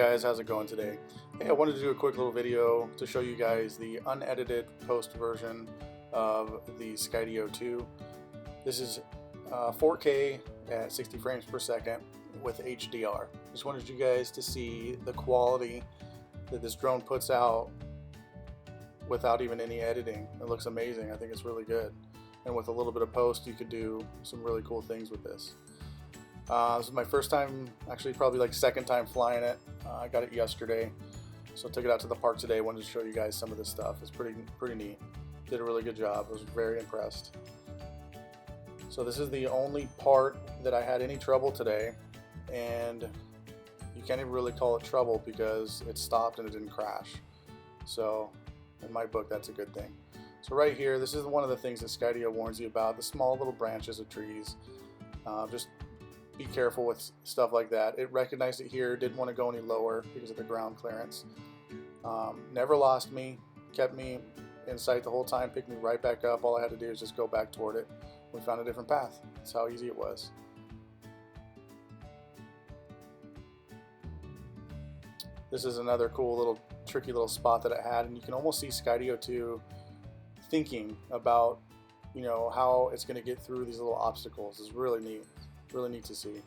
guys, how's it going today? Hey, I wanted to do a quick little video to show you guys the unedited post version of the Skydio 2. This is 4K at 60 frames per second with HDR. Just wanted you guys to see the quality that this drone puts out without even any editing. It looks amazing. I think it's really good. And with a little bit of post, you could do some really cool things with this. This is my first time, actually probably like second time flying it. I got it yesterday, so I took it out to the park today. Wanted to show you guys some of this stuff. It's pretty neat. Did a really good job. I was very impressed. So this is the only part that I had any trouble today, and you can't even really call it trouble because it stopped and it didn't crash. So in my book, that's a good thing. So right here, this is one of the things that Skydio warns you about, the small little branches of trees. Just be careful with stuff like that. It recognized it here, didn't want to go any lower because of the ground clearance. Never lost me, kept me in sight the whole time, picked me right back up. All I had to do is just go back toward it. We found a different path. That's how easy it was. This is another cool little tricky little spot that it had, and you can almost see Skydio 2 thinking about, you know, how it's going to get through these little obstacles. It's really neat. Really neat to see.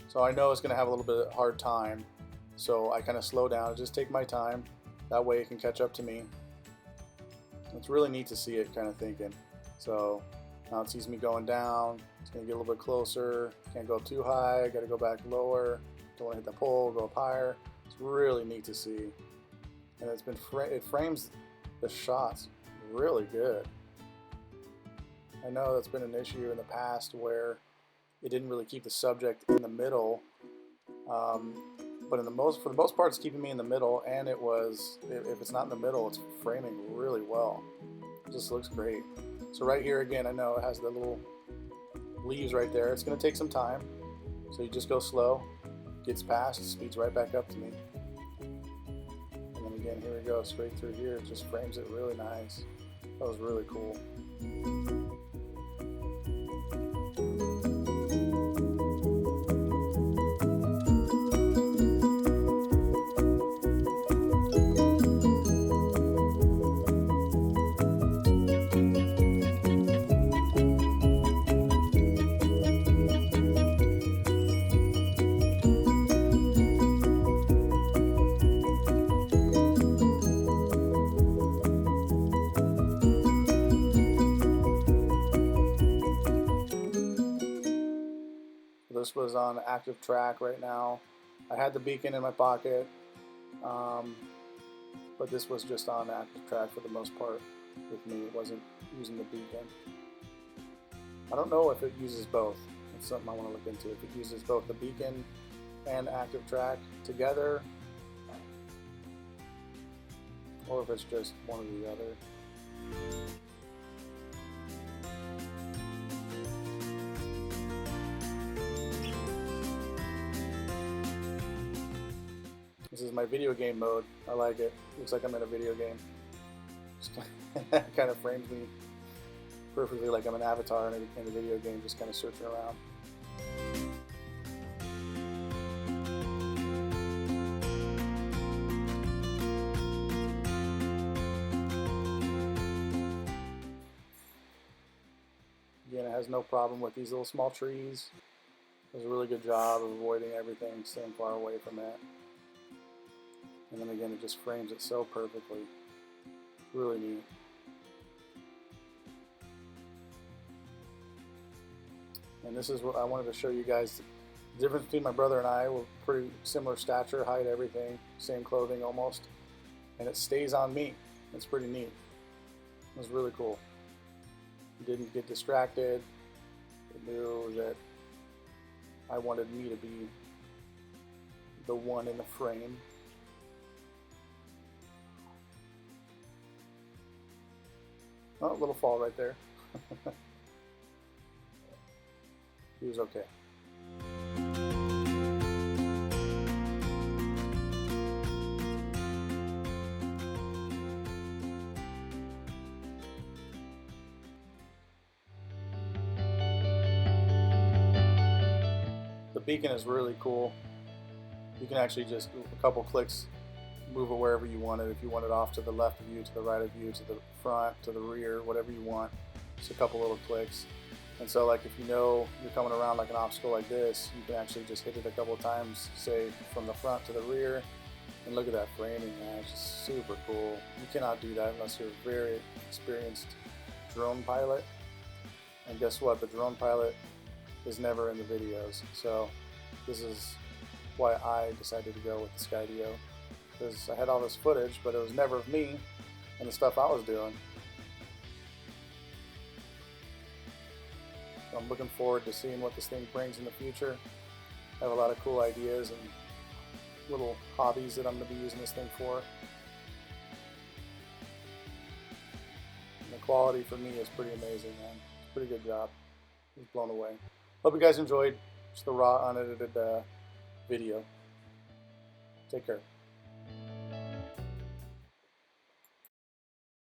So I know it's going to have a little bit of a hard time, so I kind of slow down and just take my time. That way it can catch up to me. It's really neat to see it kind of thinking. So now it sees me going down. It's going to get a little bit closer. Can't go up too high. Got to go back lower. Don't want to hit the pole. Go up higher. It's really neat to see, and it frames the shots really good. I know that's been an issue in the past where it didn't really keep the subject in the middle, but for the most part, it's keeping me in the middle. And if it's not in the middle, it's framing really well. It just looks great. So right here again, I know it has the little leaves right there. It's going to take some time, so you just go slow. Gets past, speeds right back up to me, and then again, here we go, straight through here. It just frames it really nice. That was really cool. This was on active track right now. I had the beacon in my pocket, but this was just on active track for the most part with me. It wasn't using the beacon. I don't know if it uses both. It's something I want to look into. If it uses both the beacon and active track together, or if it's just one or the other. This is my video game mode. I like it. Looks like I'm in a video game. It kind of frames me perfectly like I'm an avatar in a video game, just kind of searching around. Again, it has no problem with these little small trees. Does a really good job of avoiding everything, staying far away from it. And then again, it just frames it so perfectly. Really neat. And this is what I wanted to show you guys. The difference between my brother and I, we're pretty similar stature, height, everything. Same clothing almost. And it stays on me. It's pretty neat. It was really cool. It didn't get distracted. It knew that I wanted me to be the one in the frame. Oh, a little fall right there. He was okay. The beacon is really cool. You can actually just, a couple clicks, move it wherever you want it. If you want it off to the left of you, to the right of you, to the front, to the rear, whatever you want. Just a couple little clicks. And so like if you know you're coming around like an obstacle like this, you can actually just hit it a couple of times, say from the front to the rear. And look at that framing, man. It's just super cool. You cannot do that unless you're a very experienced drone pilot. And guess what? The drone pilot is never in the videos. So this is why I decided to go with the Skydio. Because I had all this footage, but it was never of me and the stuff I was doing. So I'm looking forward to seeing what this thing brings in the future. I have a lot of cool ideas and little hobbies that I'm going to be using this thing for. And the quality for me is pretty amazing, man. It's a pretty good job. I was blown away. Hope you guys enjoyed just the raw, unedited video. Take care.